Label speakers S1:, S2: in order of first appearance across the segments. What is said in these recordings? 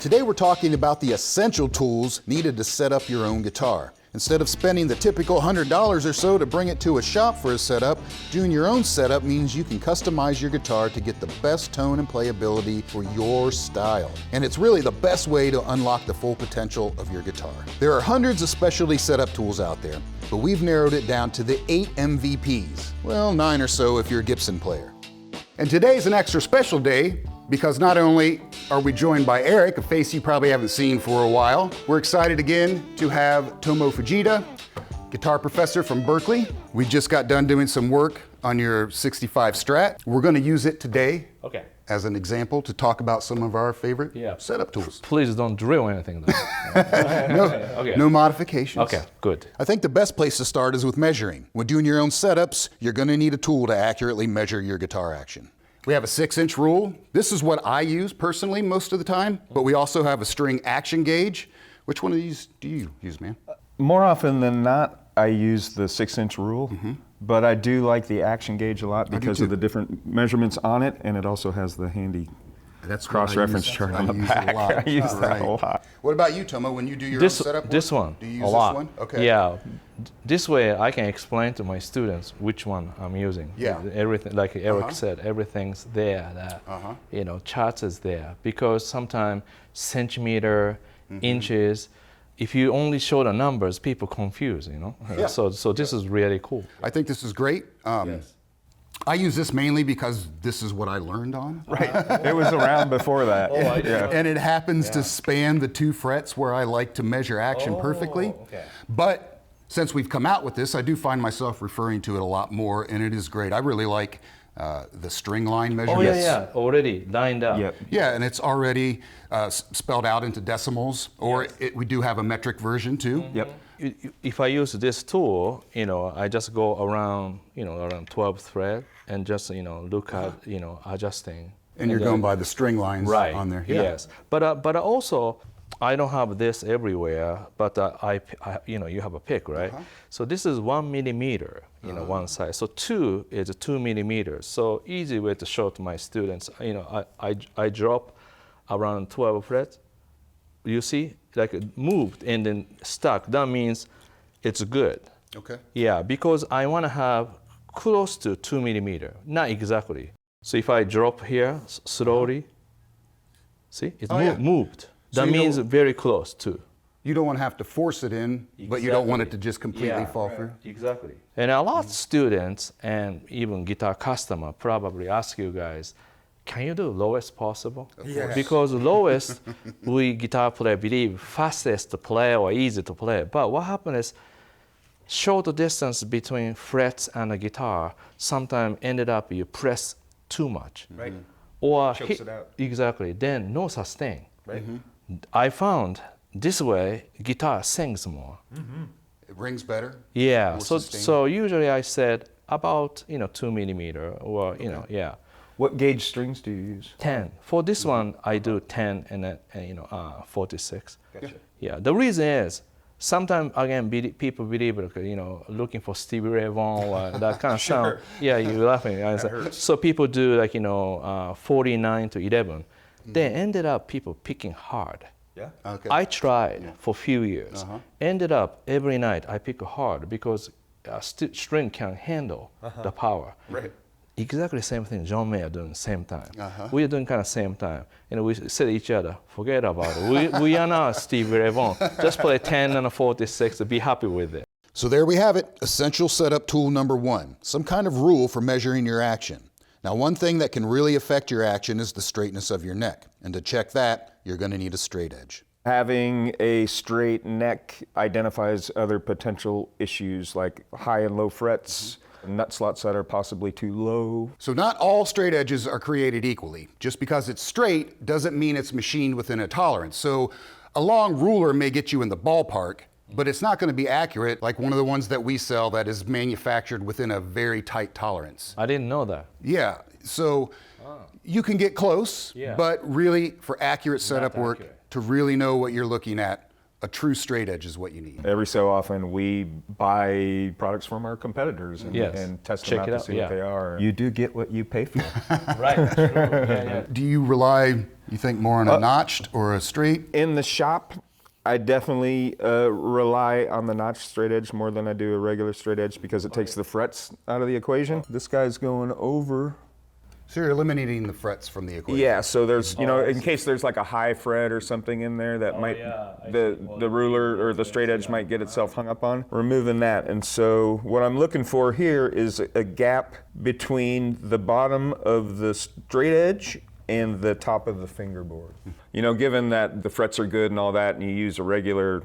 S1: Today we're talking about the essential tools needed to set up your own guitar. Instead of spending the typical $100 or so to bring it to a shop for a setup, doing your own setup means you can customize your guitar to get the best tone and playability for your style. And it's really the best way to unlock the full potential of your guitar. There are hundreds of specialty setup tools out there, but we've narrowed it down to the 8 MVPs. Well, 9 or so if you're a Gibson player. And today's an extra special day because not only are we joined by Eric, a face you probably haven't seen for a while, we're excited again to have Tomo Fujita, guitar professor from Berkeley. We just got done doing some work on your 65 Strat. We're going to use it today as an example to talk about some of our favorite setup tools.
S2: Please don't drill anything though.
S1: No modifications.
S2: Okay, good.
S1: I think the best place to start is with measuring. When doing your own setups, you're going to need a tool to accurately measure your guitar action. We have a 6-inch rule. This is what I use personally most of the time, but we also have a string action gauge. Which one of these do you use, man?
S3: More often than not, I use the 6-inch rule, but I do like the action gauge a lot because of the different measurements on it, and it also has the handy cross-reference chart on the back. I use that a lot.
S1: What about you, Tomo, when you do your own setup work?
S2: This one,
S1: do you use
S2: a lot.
S1: This one? Okay.
S2: Yeah, this way I can explain to my students which one I'm using.
S1: Yeah.
S2: Everything, like Eric said, everything's there. That charts is there because sometimes centimeter, inches. If you only show the numbers, people confuse.
S1: Yeah.
S2: So this is really cool.
S1: I think this is great. I use this mainly because this is what I learned on.
S3: Right. It was around before that.
S1: And it happens to span the 2 frets where I like to measure action perfectly. But since we've come out with this, I do find myself referring to it a lot more, and it is great. I really like the string line measurements.
S2: Already lined up.
S1: Yeah, and it's already spelled out into decimals, or we do have a metric version too.
S2: If I use this tool, I just go around, around 12 thread and just, look at, adjusting.
S1: And you're going by the string lines on there.
S2: Yes, but also I don't have this everywhere, but you have a pick, right? So this is 1 millimeter, one side. So 2 is 2 millimeters. So easy way to show to my students, I drop around 12 frets. You see, like it moved and then stuck. That means it's good.
S1: Okay.
S2: Yeah, because I want to have close to 2 millimeter, not exactly. So if I drop here slowly, see, it moved. That means very close too.
S1: You don't want to have to force it in, but you don't want it to just completely fall through.
S2: Exactly. And a lot of students and even guitar customer probably ask you guys, can you do lowest possible? Because lowest, we guitar player believe fastest to play or easy to play. But what happens is short distance between frets and a guitar sometimes ended up you press too much. Or
S3: chokes it out.
S2: Exactly. Then no sustain. I found this way guitar sings more.
S1: It rings better.
S2: Yeah. So usually I said about 2 millimeter or
S3: What gauge strings do you use?
S2: 10. For this one, I do 10 and then 46.
S3: Gotcha.
S2: Yeah. The reason is sometimes again people believe looking for Stevie Ray Vaughan or that kind of sound. Yeah, you're laughing. So people do 49 to 11. They ended up people picking hard.
S3: Yeah.
S1: Okay.
S2: I tried for a few years. Ended up every night I pick hard because string can handle the power.
S1: Right.
S2: Exactly the same thing John Mayer doing the same time. We are doing kind of same time. We said to each other, forget about it. We are not Stevie Ray Vaughan. Just play 10 and a 46 to be happy with it.
S1: So there we have it, essential setup tool number 1, some kind of rule for measuring your action. Now, one thing that can really affect your action is the straightness of your neck. And to check that, you're going to need a straight edge.
S3: Having a straight neck identifies other potential issues like high and low frets, nut slots that are possibly too low.
S1: So not all straight edges are created equally. Just because it's straight doesn't mean it's machined within a tolerance. So a long ruler may get you in the ballpark, but it's not going to be accurate like one of the ones that we sell that is manufactured within a very tight tolerance.
S2: I didn't know that.
S1: Yeah, so you can get close, but really for accurate setup work, to really know what you're looking at, A true straight edge is what you need.
S3: Every so often we buy products from our competitors and,
S2: Yes.
S3: and test
S2: Check
S3: them out
S2: it
S3: to
S2: out,
S3: see
S2: yeah.
S3: what they are. You do get what you pay for.
S2: Right. True. Yeah.
S1: Do you rely, you think, more on a notched or a straight?
S3: In the shop, I definitely rely on the notched straight edge more than I do a regular straight edge because it takes the frets out of the equation. This guy's going over.
S1: So you're eliminating the frets from the equation.
S3: Yeah, so there's, you know, in case there's like a high fret or something in there that might, the ruler or the straight edge might get itself hung up on, removing that. And so what I'm looking for here is a gap between the bottom of the straight edge and the top of the fingerboard. You know, given that the frets are good and all that, and you use a regular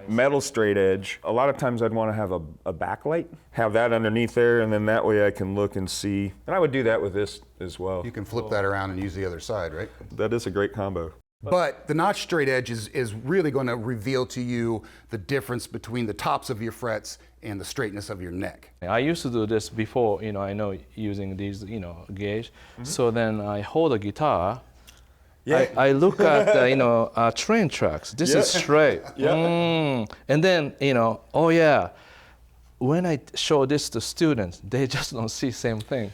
S3: metal straight edge, a lot of times I'd want to have a backlight, have that underneath there, and then that way I can look and see. And I would do that with this as well.
S1: You can flip that around and use the other side, right?
S3: That is a great combo.
S1: But the notch straight edge is really going to reveal to you the difference between the tops of your frets and the straightness of your neck.
S2: I used to do this before, you know, I know using these, you know, gauge. So then I hold a guitar.
S3: Yeah.
S2: I look at the, you know, train tracks. This is straight. And then, you know, oh yeah. When I show this to students, they just don't see same thing.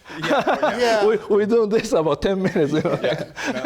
S2: we do this about 10 minutes. You know?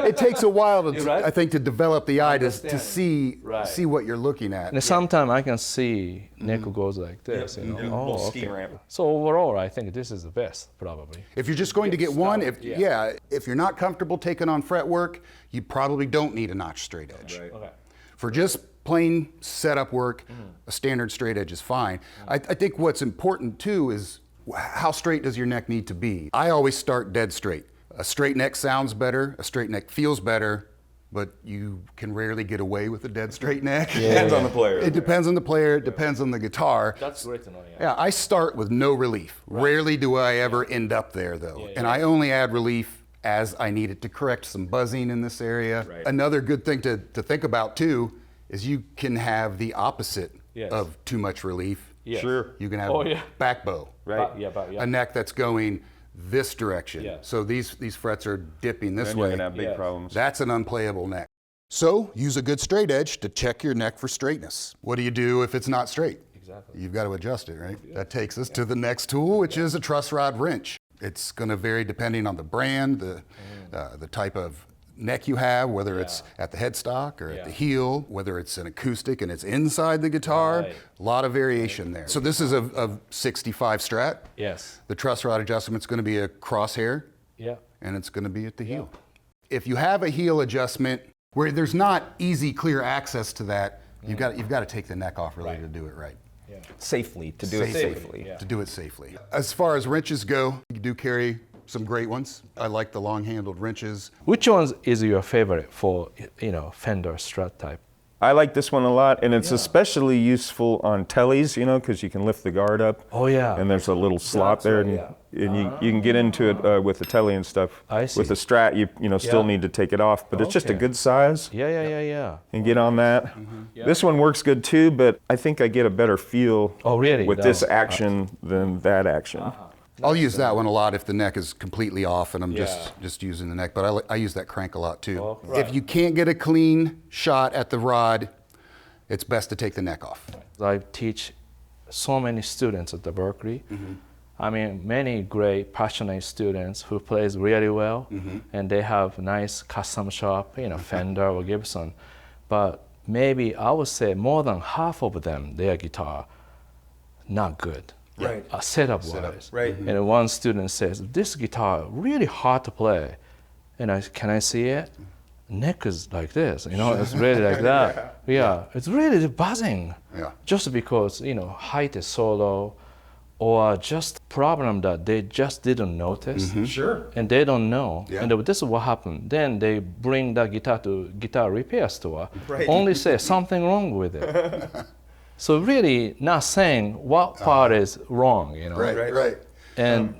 S1: It takes a while, to,
S2: Right?
S1: I think, to develop the eye to see
S2: Right.
S1: see what you're looking at.
S2: And sometimes I can see neck goes like this. You know? Oh, okay. So overall, I think this is the best, probably.
S1: If you're just going to get one, if you're not comfortable taking on fret work, you probably don't need a notch straight edge.
S2: Okay.
S1: For just plain setup work, a standard straight edge is fine. I think what's important too is how straight does your neck need to be? I always start dead straight. A straight neck sounds better, a straight neck feels better, but you can rarely get away with a dead straight neck.
S3: Depends on the player.
S1: It depends on the player, it depends on the guitar.
S2: That's great to know,
S1: Yeah, I start with no relief. Rarely do I ever end up there though. And I only add relief as I need it to correct some buzzing in this area. Another good thing to think about too is you can have the opposite of too much relief.
S2: Yes.
S3: Sure.
S1: You can have back bow,
S3: Right.
S1: a neck that's going this direction. So these frets are dipping this
S3: Then
S1: way.
S3: you're gonna have big problems.
S1: That's an unplayable neck. So use a good straight edge to check your neck for straightness. What do you do if it's not straight?
S2: Exactly.
S1: You've got to adjust it, right? That takes us to the next tool, which is a truss rod wrench. It's going to vary depending on the brand, the type of neck you have, whether it's at the headstock or at the heel, whether it's an acoustic and it's inside the guitar. A lot of variation there. So this is a 65 Strat.
S2: Yes.
S1: The truss rod adjustment's going to be a crosshair. And it's going to be at the heel. If you have a heel adjustment where there's not easy, clear access to that, you've got to take the neck off really to do it right.
S3: Safely, to do it safely.
S1: To do it safely. As far as wrenches go, you do carry some great ones. I like the long-handled wrenches.
S2: Which one is your favorite for, you know, Fender Strat type?
S3: I like this one a lot, and it's especially useful on tellies, you know, because you can lift the guard up.
S2: Oh yeah.
S3: And there's a little slot there, and, you can get into it with the telly and stuff.
S2: I see.
S3: With the Strat, you know, still need to take it off, but it's just a good size.
S2: Yeah.
S3: And get on that. This one works good too, but I think I get a better feel with this action than that action.
S1: I'll use that one a lot if the neck is completely off and I'm just using the neck, but I use that crank a lot too. If you can't get a clean shot at the rod, it's best to take the neck off.
S2: I teach so many students at the Berkeley. I mean, many great, passionate students who plays really well, and they have nice custom shop, you know, Fender or Gibson. But maybe I would say more than half of them, their guitar, not good. Setup-wise. And one student says, this guitar really hard to play. And can I see it? Neck is like this, you know, it's really like that. It's really buzzing. Just because, you know, height is so low, or just problem that they just didn't notice. And they don't know. And this is what happened. Then they bring the guitar to guitar repair store, only say something wrong with it. So really not saying what part is wrong, you know. And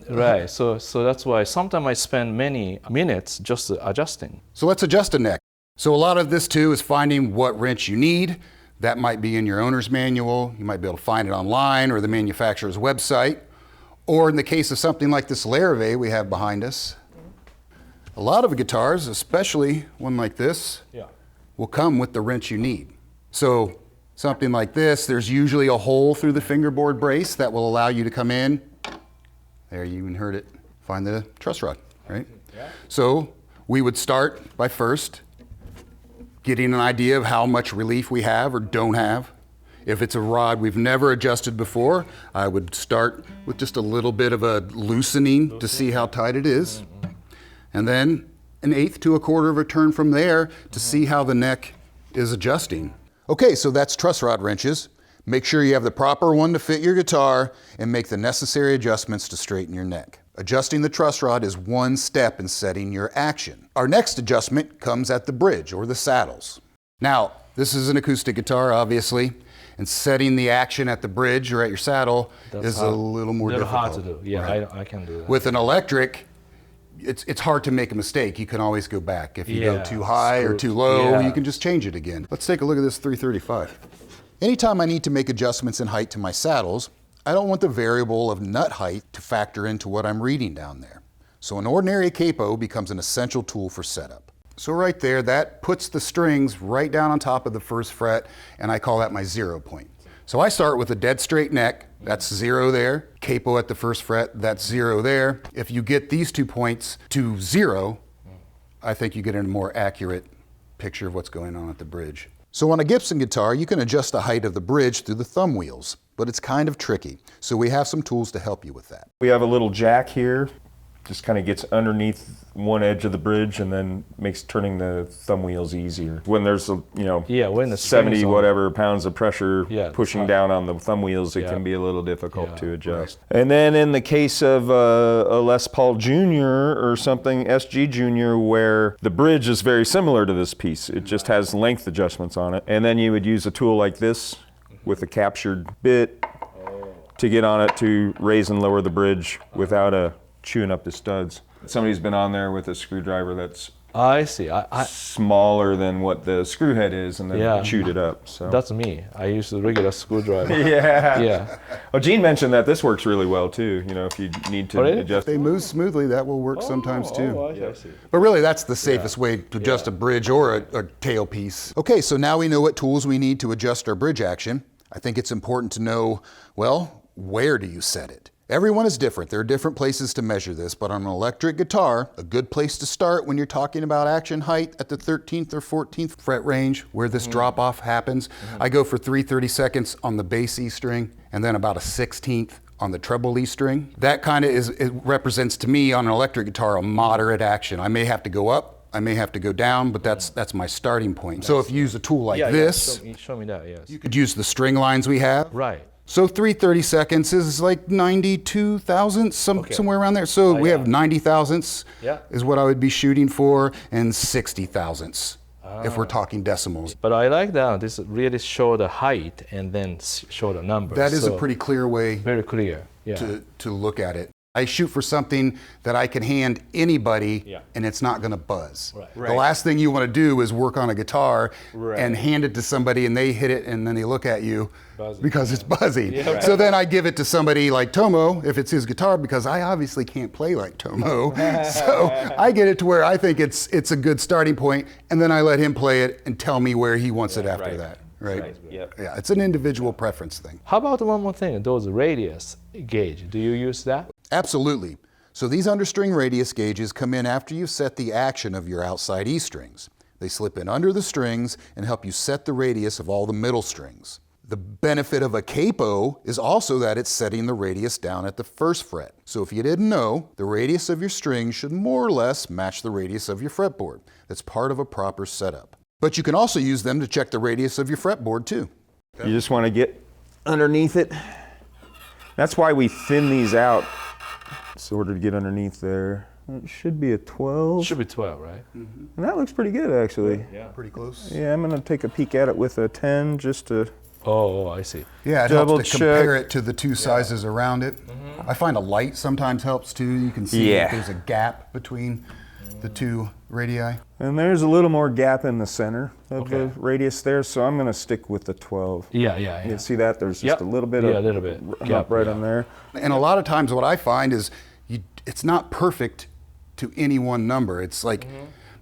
S2: so that's why sometimes I spend many minutes just adjusting.
S1: So let's adjust a neck. So a lot of this too is finding what wrench you need. That might be in your owner's manual. You might be able to find it online or the manufacturer's website. Or in the case of something like this Larrivee we have behind us, a lot of guitars, especially one like this, will come with the wrench you need. So something like this, there's usually a hole through the fingerboard brace that will allow you to come in. There, you even heard it. Find the truss rod, right? Yeah. So we would start by first getting an idea of how much relief we have or don't have. If it's a rod we've never adjusted before, I would start with just a little bit of a loosening to see how tight it is. And then an eighth to a quarter of a turn from there to see how the neck is adjusting. Okay, so that's truss rod wrenches. Make sure you have the proper one to fit your guitar and make the necessary adjustments to straighten your neck. Adjusting the truss rod is one step in setting your action. Our next adjustment comes at the bridge or the saddles. Now, this is an acoustic guitar, obviously, and setting the action at the bridge or at your saddle is a little more difficult.
S2: Hard to do. Yeah, right? I can do that.
S1: With an electric, it's hard to make a mistake. You can always go back. If you go too high or too low, you can just change it again. Let's take a look at this 335. Anytime I need to make adjustments in height to my saddles, I don't want the variable of nut height to factor into what I'm reading down there. So an ordinary capo becomes an essential tool for setup. So right there, that puts the strings right down on top of the first fret, and I call that my 0 point. So I start with a dead straight neck, that's 0 there. Capo at the first fret, that's 0 there. If you get these 2 points to 0, I think you get a more accurate picture of what's going on at the bridge. So on a Gibson guitar, you can adjust the height of the bridge through the thumb wheels, but it's kind of tricky. So we have some tools to help you with that.
S3: We have a little jack here, just kind of gets underneath one edge of the bridge and then makes turning the thumb wheels easier. When there's a,
S2: when the
S3: 70 whatever pounds of pressure pushing down on the thumb wheels, it can be a little difficult to adjust. Right. And then in the case of a Les Paul Jr. or something, SG Jr., where the bridge is very similar to this piece, it just has length adjustments on it. And then you would use a tool like this with a captured bit to get on it to raise and lower the bridge without chewing up the studs. Somebody's been on there with a screwdriver that's smaller than what the screw head is, and then chewed it up. So
S2: that's me. I use a regular screwdriver.
S3: Yeah. Well, Gene mentioned that this works really well too. If you need to adjust.
S1: If they move smoothly, that will work sometimes too.
S2: I see.
S1: But really, that's the safest way to adjust a bridge or a tailpiece. Okay, so now we know what tools we need to adjust our bridge action. I think it's important to know, well, where do you set it? Everyone is different. There are different places to measure this, but on an electric guitar, a good place to start when you're talking about action height at the 13th or 14th fret range where this drop-off happens. I go for 3/32 on the bass E string and then about a 16th on the treble E string. That kind of it represents to me on an electric guitar a moderate action. I may have to go up, I may have to go down, but that's my starting point. So if you use a tool like this,
S2: show me that, yes.
S1: You could use the string lines we have.
S2: Right.
S1: So 3/32 is like 92 thousandths, somewhere around there. So we have 90 thousandths is what I would be shooting for, and 60 thousandths if we're talking decimals.
S2: But I like that. This really show the height and then show the numbers.
S1: That is a pretty clear way
S2: very clear.
S1: To look at it. I shoot for something that I can hand anybody and it's not going to buzz. Right. The last thing you want to do is work on a guitar and hand it to somebody and they hit it and then they look at you because it's buzzing. So then I give it to somebody like Tomo if it's his guitar because I obviously can't play like Tomo. So I get it to where I think it's a good starting point and then I let him play it and tell me where he wants it after that. Right. Yeah, it's an individual preference thing.
S2: How about one more thing, those radius gauge, do you use that?
S1: Absolutely. So these understring radius gauges come in after you've set the action of your outside E strings. They slip in under the strings and help you set the radius of all the middle strings. The benefit of a capo is also that it's setting the radius down at the first fret. So if you didn't know, the radius of your string should more or less match the radius of your fretboard. That's part of a proper setup. But you can also use them to check the radius of your fretboard too.
S3: You just want to get underneath it. That's why we thin these out, sort of to get underneath there. It should be a 12.
S2: Should be 12, right?
S3: And that looks pretty good, actually.
S1: Yeah, pretty close.
S3: Yeah, I'm going to take a peek at it with a 10 just to
S2: I see.
S1: Yeah, it helps to compare it to the two sizes around it. I find a light sometimes helps too. You can see that there's a gap between the two radii.
S3: And there's a little more gap in the center of the radius there, so I'm going to stick with the 12.
S2: Yeah.
S3: You can see that there's just a little bit of gap right on there.
S1: And a lot of times what I find is it's not perfect to any one number. It's like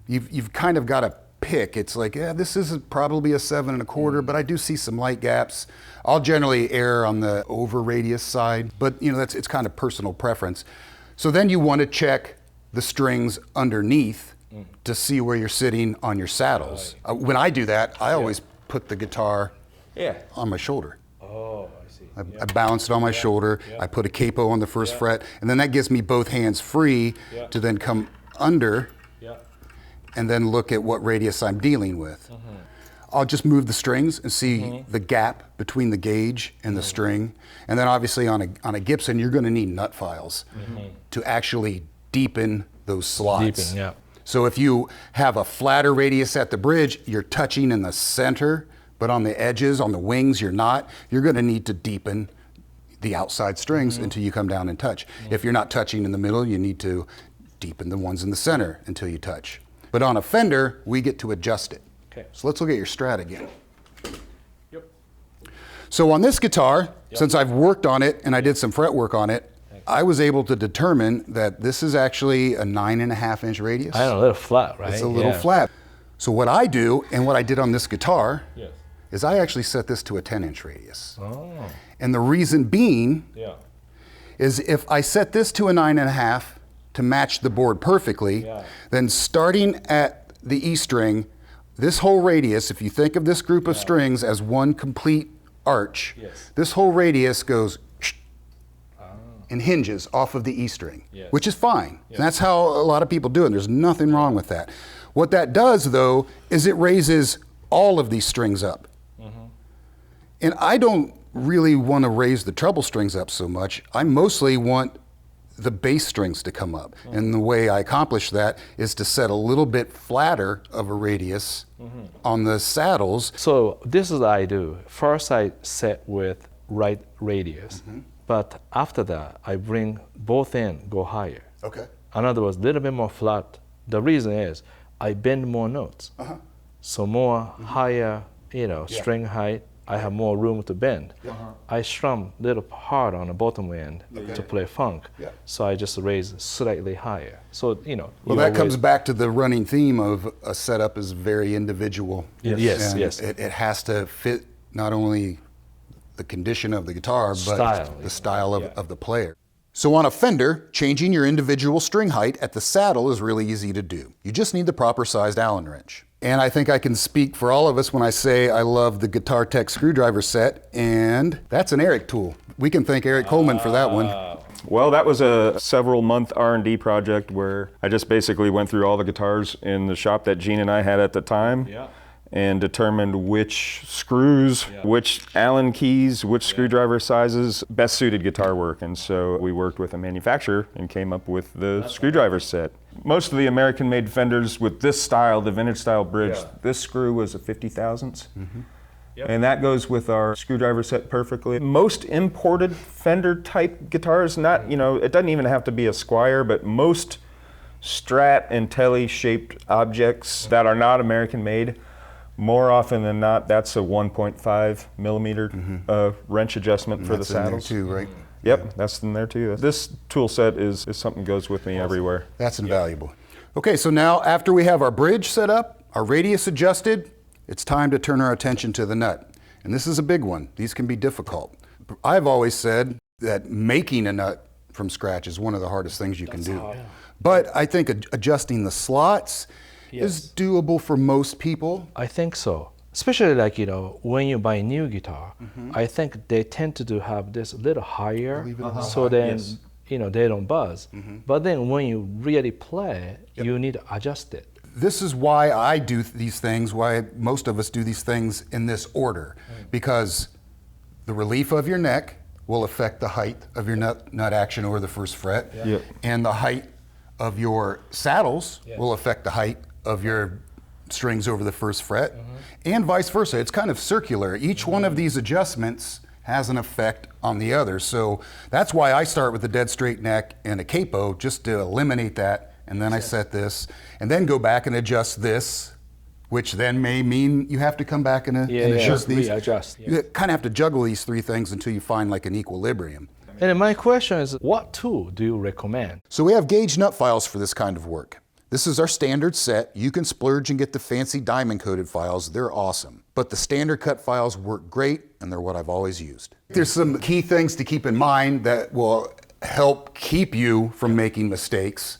S1: you've kind of got to pick. It's like, yeah, this is probably a 7 1/4, but I do see some light gaps. I'll generally err on the over radius side, but you know, it's kind of personal preference. So then you want to check the strings underneath to see where you're sitting on your saddles. When I do that, I always put the guitar on my shoulder.
S2: Oh, I see.
S1: I balance it on my shoulder. I put a capo on the first fret, and then that gives me both hands free to then come under and then look at what radius I'm dealing with. I'll just move the strings and see the gap between the gauge and the string. And then obviously on a Gibson, you're going to need nut files to actually deepen those slots. So if you have a flatter radius at the bridge, you're touching in the center, but on the edges, on the wings, you're not. You're going to need to deepen the outside strings until you come down and touch. If you're not touching in the middle, you need to deepen the ones in the center until you touch. But on a Fender, we get to adjust it.
S2: Okay.
S1: So let's look at your Strat again. So on this guitar, since I've worked on it and I did some fret work on it, I was able to determine that this is actually a 9 1/2 inch radius.
S2: I know, a little flat, right?
S1: It's a little flat. So what I do, and what I did on this guitar, is I actually set this to a 10-inch radius. And the reason being is if I set this to a 9 1/2 to match the board perfectly, then starting at the E string, this whole radius, if you think of this group of strings as one complete arch, this whole radius goes and hinges off of the E string, which is fine. And that's how a lot of people do it. There's nothing wrong with that. What that does, though, is it raises all of these strings up. And I don't really want to raise the treble strings up so much. I mostly want the bass strings to come up. And the way I accomplish that is to set a little bit flatter of a radius on the saddles.
S2: So this is what I do. First I set with right radius, but after that I bring both ends go higher.
S1: Okay.
S2: In other words, a little bit more flat. The reason is I bend more notes. So more higher, string height, I have more room to bend. I strum a little hard on the bottom end to play funk, so I just raise slightly higher. So,
S1: Well, that comes back to the running theme of a setup is very individual.
S2: Yes, yes.
S1: It has to fit not only the condition of the guitar, but the style of the player. So on a Fender, changing your individual string height at the saddle is really easy to do. You just need the proper sized Allen wrench. And I think I can speak for all of us when I say I love the Guitar Tech screwdriver set, and that's an Erick tool. We can thank Eric Coleman for that one.
S3: Well, that was a several-month R&D project where I just basically went through all the guitars in the shop that Gene and I had at the time and determined which screws, which Allen keys, which screwdriver sizes best suited guitar work. And so we worked with a manufacturer and came up with the screwdriver set. Most of the American-made Fenders with this style, the vintage style bridge, this screw was a 50 thousandths. And that goes with our screwdriver set perfectly. Most imported Fender type guitars, not, it doesn't even have to be a Squier, but most Strat and Tele shaped objects that are not American made, more often than not, that's a 1.5 millimeter wrench adjustment for the saddles.
S1: In there too, right?
S3: Yep, that's in there too. This tool set is something that goes with me everywhere.
S1: That's invaluable. Okay, so now after we have our bridge set up, our radius adjusted, it's time to turn our attention to the nut. And this is a big one. These can be difficult. I've always said that making a nut from scratch is one of the hardest things you can do. But I think adjusting the slots is doable for most people.
S2: I think so. Especially when you buy a new guitar, I think they tend to have this a little higher, so then they don't buzz. But then when you really play, you need to adjust it.
S1: This is why I do these things, why most of us do these things in this order, because the relief of your neck will affect the height of your nut action over the first fret, and the height of your saddles will affect the height of your strings over the first fret, and vice versa. It's kind of circular. Each one of these adjustments has an effect on the other. So that's why I start with a dead straight neck and a capo, just to eliminate that, and then I set this, and then go back and adjust this, which then may mean you have to come back and adjust these. You kind of have to juggle these three things until you find like an equilibrium.
S2: And my question is, what tool do you recommend?
S1: So we have gauge nut files for this kind of work. This is our standard set. You can splurge and get the fancy diamond-coated files. They're awesome. But the standard cut files work great, and they're what I've always used. There's some key things to keep in mind that will help keep you from making mistakes.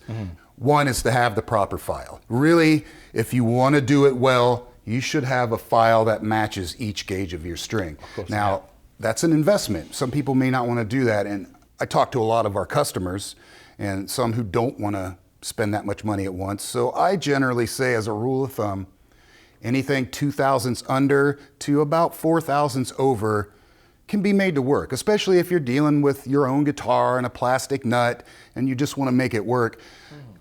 S1: One is to have the proper file. Really, if you want to do it well, you should have a file that matches each gauge of your string. Now, that's an investment. Some people may not want to do that, and I talk to a lot of our customers and some who don't want to spend that much money at once. So I generally say, as a rule of thumb, anything 2 thousandths under to about 4 thousandths over can be made to work, especially if you're dealing with your own guitar and a plastic nut and you just want to make it work.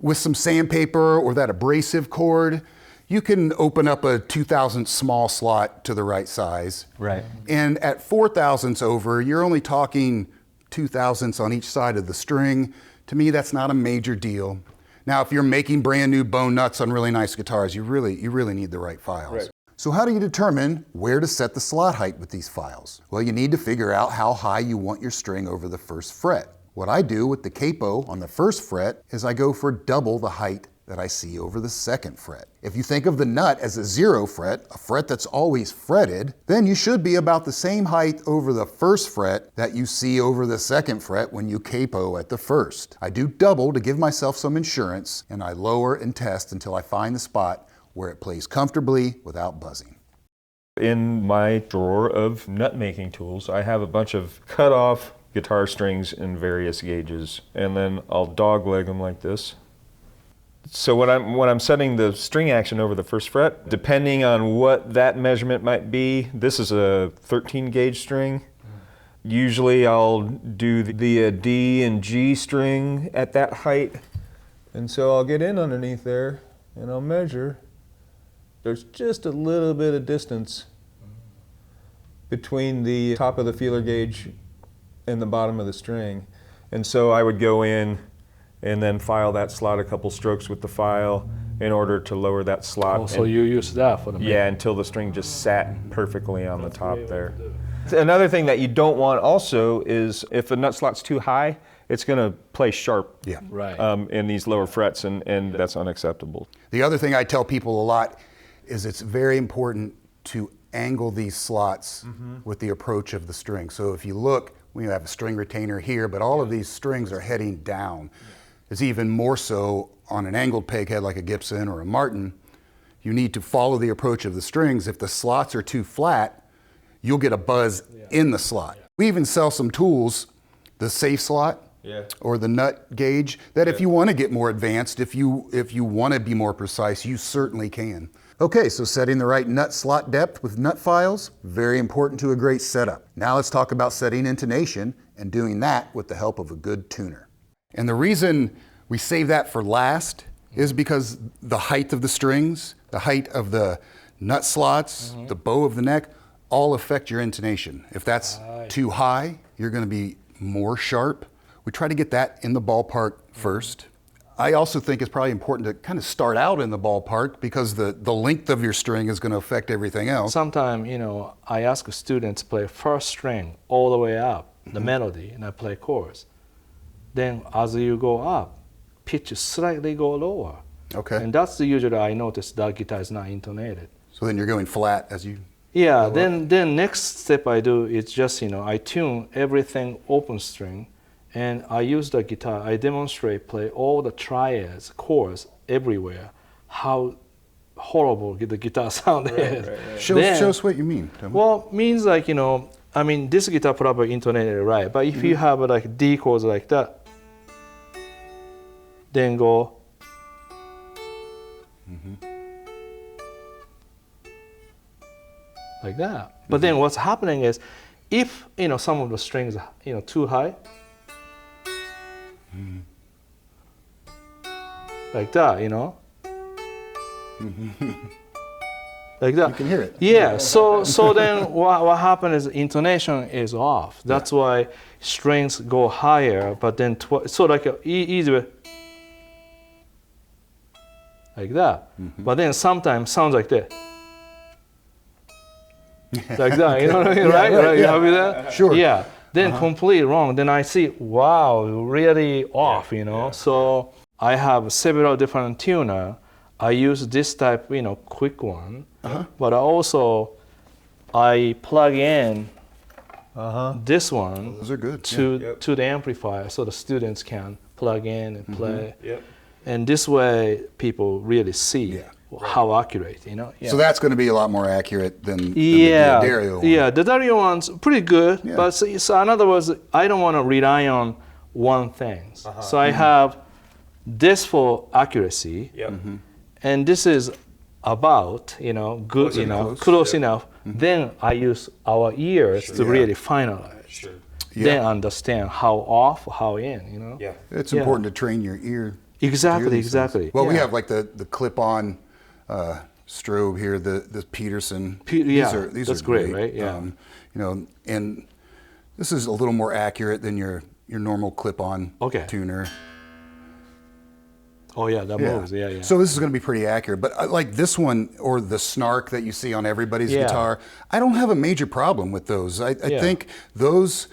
S1: With some sandpaper or that abrasive cord, you can open up a 2 thousandths small slot to the right size.
S3: Right.
S1: And at 4 thousandths over, you're only talking 2 thousandths on each side of the string. To me, that's not a major deal. Now, if you're making brand new bone nuts on really nice guitars, you really need the right files. Right. So how do you determine where to set the slot height with these files? Well, you need to figure out how high you want your string over the first fret. What I do with the capo on the first fret is I go for double the height that I see over the second fret. If you think of the nut as a 0 fret, a fret that's always fretted, then you should be about the same height over the first fret that you see over the second fret when you capo at the first. I do double to give myself some insurance, and I lower and test until I find the spot where it plays comfortably without buzzing.
S3: In my drawer of nut making tools, I have a bunch of cut off guitar strings in various gauges, and then I'll dogleg them like this. So when I'm setting the string action over the first fret, depending on what that measurement might be, this is a 13 gauge string. Usually I'll do the D and G string at that height. And so I'll get in underneath there and I'll measure. There's just a little bit of distance between the top of the feeler gauge and the bottom of the string. And so I would go in and then file that slot a couple strokes with the file in order to lower that slot.
S2: Oh, so you use that for the
S3: yeah, until the string just sat perfectly on the top there. Another thing that you don't want also is if the nut slot's too high, it's going to play sharp in these lower frets, and that's unacceptable.
S1: The other thing I tell people a lot is it's very important to angle these slots with the approach of the string. So if you look, we have a string retainer here, but all of these strings are heading down. It's even more so on an angled peg head like a Gibson or a Martin. You need to follow the approach of the strings. If the slots are too flat, you'll get a buzz in the slot. We even sell some tools, the safe slot or the nut gauge, that if you want to get more advanced, if you want to be more precise, you certainly can. Okay, so setting the right nut slot depth with nut files, very important to a great setup. Now let's talk about setting intonation and doing that with the help of a good tuner. And the reason we save that for last is because the height of the strings, the height of the nut slots, the bow of the neck, all affect your intonation. If that's too high, you're going to be more sharp. We try to get that in the ballpark first. I also think it's probably important to kind of start out in the ballpark because the length of your string is going to affect everything else.
S2: Sometimes, I ask students to play first string all the way up, the melody, and I play chorus. Then as you go up, pitch slightly go lower.
S1: Okay.
S2: And that's usually I notice that guitar is not intonated.
S1: So then you're going flat as you
S2: Yeah, then next step I do is just, I tune everything open string, and I use the guitar, I demonstrate, play all the triads, chords everywhere, how horrible the guitar sound is.
S1: Right. Show us what you mean. Tomo.
S2: Well, means like, this guitar probably intonated right, but if you have like D chords like that, then go, like that. But then what's happening is, if some of the strings are too high, like that, like that.
S1: You can hear it.
S2: Yeah. So then what happens is intonation is off. That's why strings go higher, but then so like easy way, like that. But then sometimes sounds like that. Like that, you know what I mean, right? You happy with that?
S1: Sure.
S2: Yeah. Then completely wrong. Then I see, wow, really off, So I have several different tuner. I use this type, quick one. But also, I plug in this one
S1: Those are good.
S2: to the amplifier, so the students can plug in and play. And this way, people really see how accurate,
S1: So that's going to be a lot more accurate than the Dario one.
S2: Yeah, the Dario one's pretty good, but so in other words, I don't want to rely on one thing. So I have this for accuracy, and this is about, good, close enough. Then I use our ears to really finalize. Then understand how off, how in,
S1: It's important to train your ear.
S2: Exactly.
S1: Well, we have like the clip-on strobe here, the Peterson. These are
S2: that's great, right? Yeah.
S1: And this is a little more accurate than your normal clip-on tuner.
S2: Oh yeah, that moves. Yeah.
S1: So this is going to be pretty accurate. But like this one, or the snark that you see on everybody's guitar, I don't have a major problem with those. I think those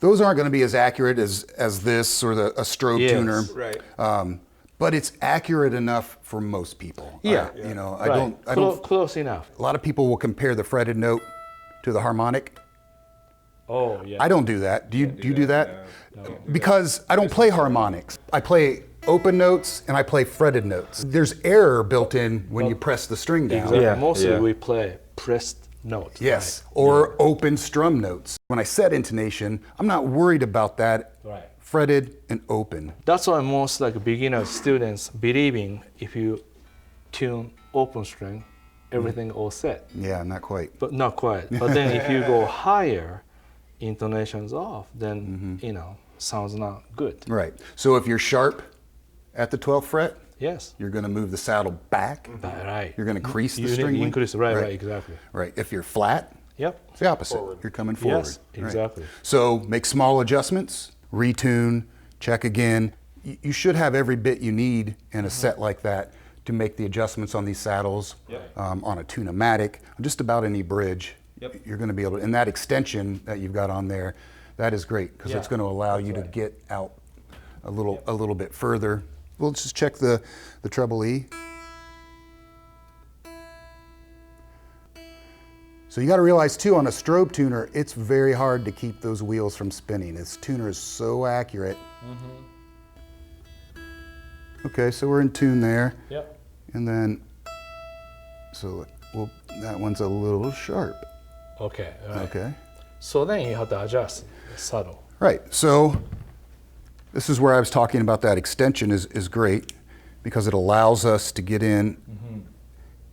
S1: aren't going to be as accurate as this or a strobe tuner.
S3: Right.
S1: But it's accurate enough for most people.
S2: Yeah.
S1: I don't.
S2: Close enough.
S1: A lot of people will compare the fretted note to the harmonic.
S2: Oh yeah.
S1: I don't do that. Do you do that? No. Because I don't play harmonics. I play open notes and I play fretted notes. There's error built in when you press the string down.
S2: Exactly. Mostly we play pressed notes.
S1: Yes, or open strum notes. When I set intonation, I'm not worried about that. Fretted and open.
S2: That's why most beginner students believing if you tune open string, everything all set.
S1: Yeah, not quite.
S2: But not quite. But then if you go higher, intonation's off, then sounds not good.
S1: Right. So if you're sharp at the 12th fret, you're going to move the saddle back.
S2: Right.
S1: You're going to crease the string length.
S2: Increase, right, exactly.
S1: Right. If you're flat, it's the opposite. Forward. You're coming forward.
S2: Yes, exactly.
S1: Right. So make small adjustments, retune, check again. You should have every bit you need in a set like that to make the adjustments on these saddles, on a tune-o-matic, on just about any bridge. You're going to be able to, and that extension that you've got on there, that is great because it's going to allow you to get out a little bit further. We'll just check the treble E. So you got to realize too, on a strobe tuner, it's very hard to keep those wheels from spinning. This tuner is so accurate. Okay, so we're in tune there. And then, so that one's a little sharp.
S2: Okay. Right.
S1: Okay.
S2: So then you have to adjust the saddle.
S1: Right. So this is where I was talking about that extension is great because it allows us to get in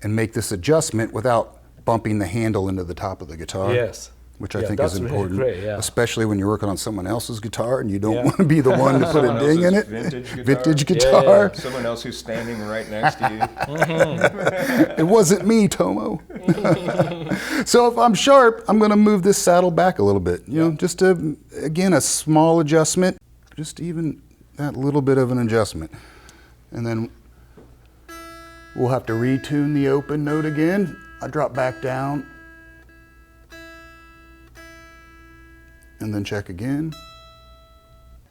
S1: and make this adjustment without bumping the handle into the top of the guitar.
S2: Yes.
S1: Which I think is important,
S2: really great,
S1: especially when you're working on someone else's guitar and you don't want to be the one to put a ding in it.
S3: Vintage
S1: guitar.
S3: Someone else who's standing right next to you.
S1: It wasn't me, Tomo. So if I'm sharp, I'm going to move this saddle back a little bit. Just again, a small adjustment, just even that little bit of an adjustment. And then we'll have to retune the open note again. I drop back down. And then check again.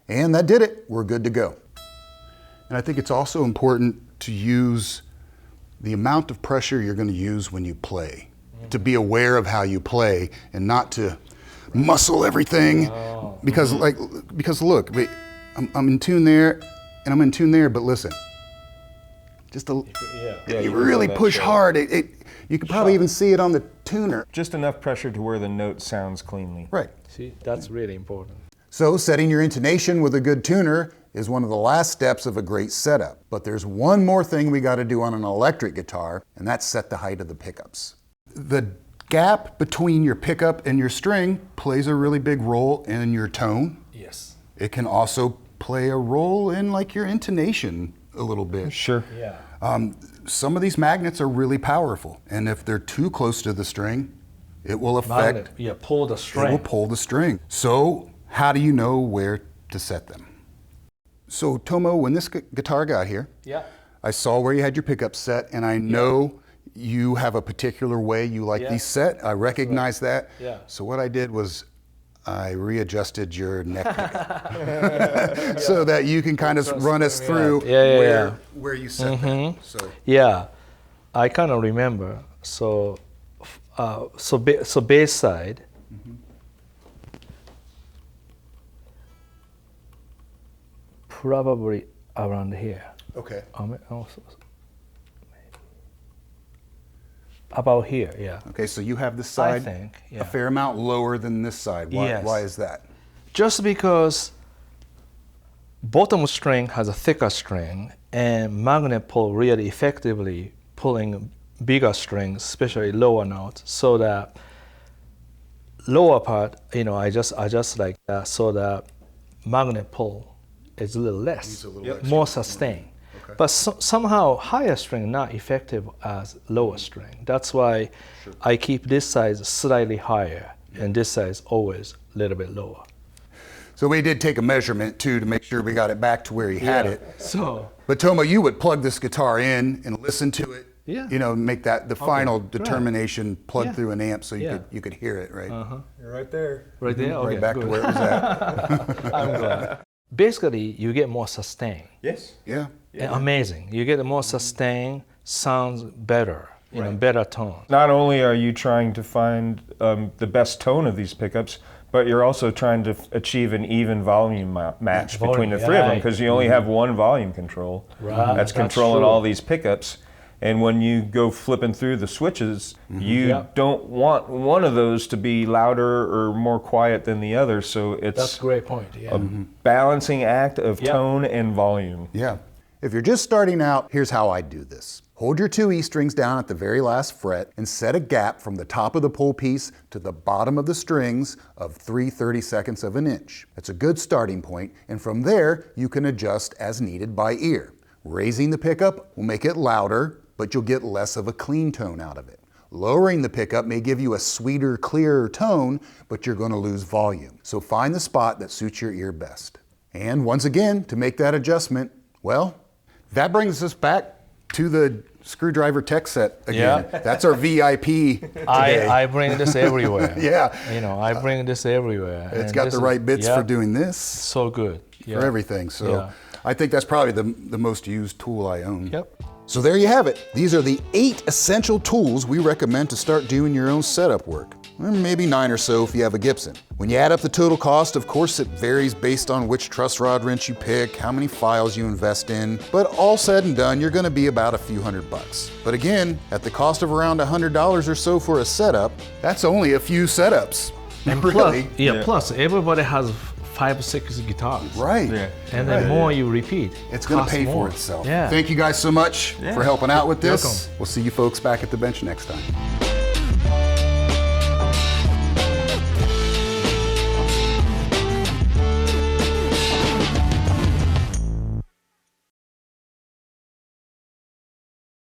S1: And that did it. We're good to go. And I think it's also important to use the amount of pressure you're going to use when you play. To be aware of how you play and not to muscle everything. Because look, I'm in tune there and I'm in tune there, but listen. Just you really push hard. You could probably even see it on the tuner.
S3: Just enough pressure to where the note sounds cleanly.
S1: Right.
S2: See, that's really important.
S1: So setting your intonation with a good tuner is one of the last steps of a great setup. But there's one more thing we got to do on an electric guitar, and that's set the height of the pickups. The gap between your pickup and your string plays a really big role in your tone.
S2: Yes.
S1: It can also play a role in your intonation a little bit.
S3: Sure.
S2: Yeah.
S1: Some of these magnets are really powerful, and if they're too close to the string, it will affect.
S2: Pull the string.
S1: It will pull the string. So how do you know where to set them? So Tomo, when this guitar got here, I saw where you had your pickup set, and I know you have a particular way you like these set. I recognize that.
S2: Yeah.
S1: So what I did was I readjusted your neck pickup so that you can kind of run us through where you set that. So.
S2: Yeah, I kind of remember. So, so bass side. Probably around here.
S1: Okay.
S2: Also, about here, yeah.
S1: Okay, so you have this side
S2: I think,
S1: a fair amount lower than this side. Why,
S2: Yes.
S1: why is that?
S2: Just because bottom string has a thicker string and magnet pull really effectively pulling bigger strings, especially lower notes, so that lower part, I just like that, so that magnet pull is a little less, more sustained. Okay. But somehow higher string not effective as lower string. That's why I keep this size slightly higher and this size always a little bit lower.
S1: So we did take a measurement too to make sure we got it back to where he had it.
S2: So,
S1: but Tomo, you would plug this guitar in and listen to it. Make that the final determination plug through an amp so you could hear it, right?
S3: You're right there.
S2: Right there. Okay,
S1: right back to where it was at.
S2: I'm glad. Basically, you get more sustain.
S3: Yes.
S1: Yeah.
S2: Amazing. You get more sustain, sounds better, better tone.
S3: Not only are you trying to find the best tone of these pickups, but you're also trying to achieve an even volume match between the three of them, because you only have one volume control that's controlling all these pickups. And when you go flipping through the switches, you don't want one of those to be louder or more quiet than the other. So it's
S2: that's a great point.
S3: a balancing act of tone and volume.
S1: Yeah. If you're just starting out, here's how I do this. Hold your 2 E strings down at the very last fret and set a gap from the top of the pull piece to the bottom of the strings of 3/32 of an inch. That's a good starting point, and from there you can adjust as needed by ear. Raising the pickup will make it louder, but you'll get less of a clean tone out of it. Lowering the pickup may give you a sweeter, clearer tone, but you're going to lose volume. So find the spot that suits your ear best. And once again, to make that adjustment, well, that brings us back to the screwdriver tech set again.
S2: Yeah.
S1: That's our VIP today.
S2: I bring this everywhere.
S1: Yeah.
S2: I bring this everywhere.
S1: It's got the right bits for doing this.
S2: So good.
S1: For everything. So I think that's probably the most used tool I own.
S2: Yep.
S1: So there you have it. These are the 8 essential tools we recommend to start doing your own setup work. Or maybe 9 or so if you have a Gibson. When you add up the total cost, of course it varies based on which truss rod wrench you pick, how many files you invest in, but all said and done, you're gonna be about a few $100. But again, at the cost of around $100 or so for a setup, that's only a few setups.
S2: And
S1: really.
S2: Plus everybody has 5 or 6 guitars.
S1: Right.
S2: Yeah. And the more you repeat,
S1: it's going to pay for itself.
S2: Yeah.
S1: Thank you guys so much for helping out with this.
S2: Welcome.
S1: We'll see you folks back at the bench next time.